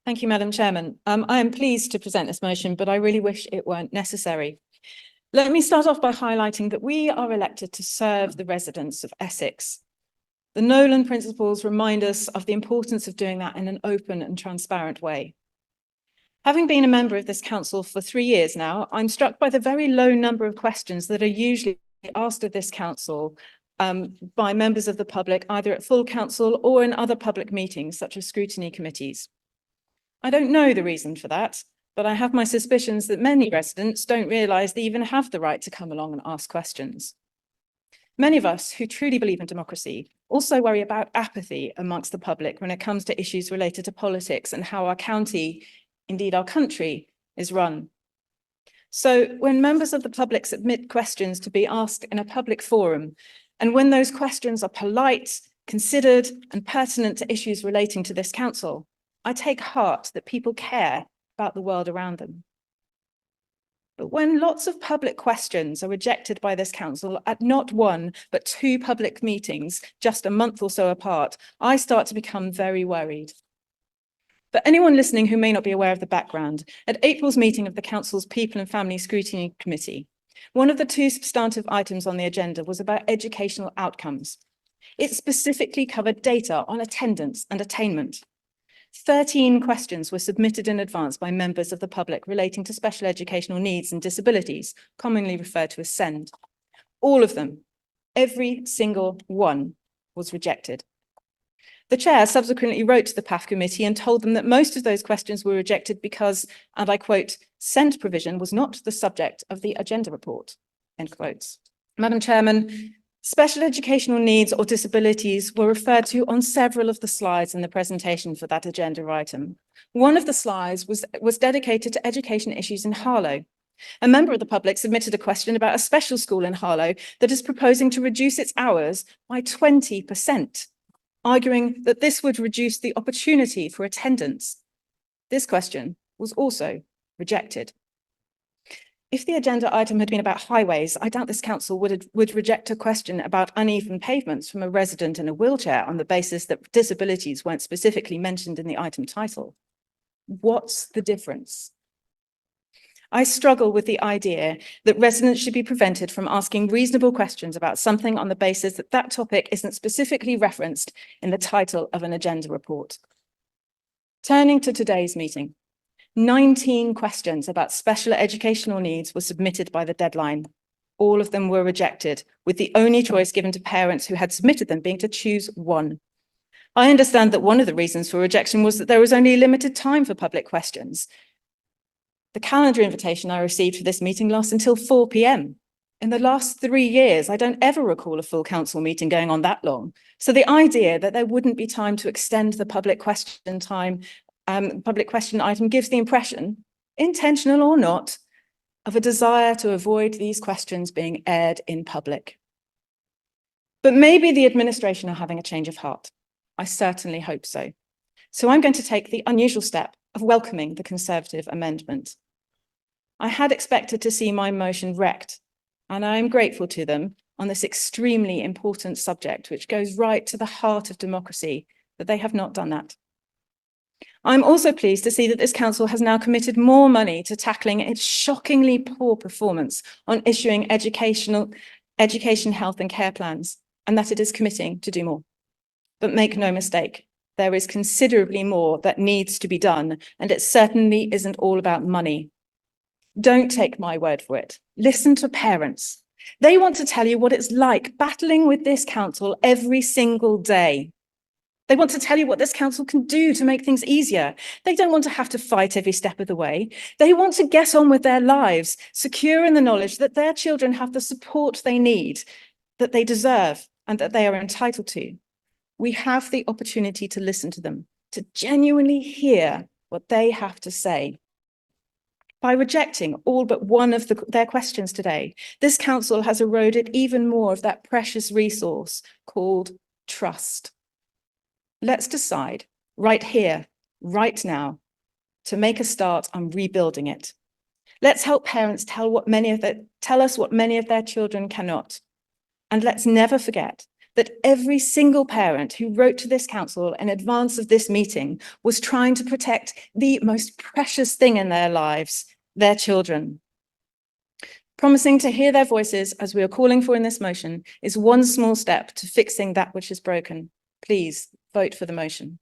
Thank you, Madam Chairman. I am pleased to present this motion, but I really wish it weren't necessary. Let me start off by highlighting that we are elected to serve the residents of Essex. The Nolan principles remind us of the importance of doing that in an open and transparent way. Having been a member of this council for 3 years now, I'm struck by the very low number of questions that are usually asked of this council by members of the public, either at full council or in other public meetings, such as scrutiny committees. I don't know the reason for that, but I have my suspicions that many residents don't realise they even have the right to come along and ask questions. Many of us who truly believe in democracy also worry about apathy amongst the public when it comes to issues related to politics and how our county, indeed our country, is run. So when members of the public submit questions to be asked in a public forum, and when those questions are polite, considered, and pertinent to issues relating to this council, I take heart that people care about the world around them. But when lots of public questions are rejected by this council at not one, but 2 public meetings just a month or so apart, I start to become very worried. For anyone listening who may not be aware of the background, at April's meeting of the council's People and Family Scrutiny Committee, one of the 2 substantive items on the agenda was about educational outcomes. It specifically covered data on attendance and attainment. 13 questions were submitted in advance by members of the public relating to special educational needs and disabilities, commonly referred to as SEND. All of them, every single one, was rejected. The chair subsequently wrote to the PAF committee and told them that most of those questions were rejected because, and I quote, SEND provision was not the subject of the agenda report, end quotes. Madam Chairman, special educational needs or disabilities were referred to on several of the slides in the presentation for that agenda item. One of the slides was dedicated to education issues in Harlow. A member of the public submitted a question about a special school in Harlow that is proposing to reduce its hours by 20%, arguing that this would reduce the opportunity for attendance. This question was also rejected. If the agenda item had been about highways, I doubt this council would reject a question about uneven pavements from a resident in a wheelchair on the basis that disabilities weren't specifically mentioned in the item title. What's the difference? I struggle with the idea that residents should be prevented from asking reasonable questions about something on the basis that that topic isn't specifically referenced in the title of an agenda report. Turning to today's meeting, 19 questions about special educational needs were submitted by the deadline. All of them were rejected, with the only choice given to parents who had submitted them being to choose one. I understand that one of the reasons for rejection was that there was only limited time for public questions. The calendar invitation I received for this meeting lasts until 4 p.m. In the last 3 years, I don't ever recall a full council meeting going on that long. So the idea that there wouldn't be time to extend the public question time public question item gives the impression, intentional or not, of a desire to avoid these questions being aired in public. But maybe the administration are having a change of heart. I certainly hope so. So I'm going to take the unusual step of welcoming the Conservative amendment. I had expected to see my motion wrecked, and I am grateful to them on this extremely important subject, which goes right to the heart of democracy, that they have not done that. I'm also pleased to see that this council has now committed more money to tackling its shockingly poor performance on issuing education, health and care plans, and that it is committing to do more. But make no mistake, there is considerably more that needs to be done, and it certainly isn't all about money. Don't take my word for it. Listen to parents. They want to tell you what it's like battling with this council every single day. They want to tell you what this council can do to make things easier. They don't want to have to fight every step of the way. They want to get on with their lives, secure in the knowledge that their children have the support they need, that they deserve, and that they are entitled to. We have the opportunity to listen to them, to genuinely hear what they have to say. By rejecting all but one of their questions today, this council has eroded even more of that precious resource called trust. Let's decide right here, right now, to make a start on rebuilding it. Let's help parents tell us what many of their children cannot. And let's never forget that every single parent who wrote to this council in advance of this meeting was trying to protect the most precious thing in their lives, their children. Promising to hear their voices, as we are calling for in this motion, is one small step to fixing that which is broken. Please vote for the motion.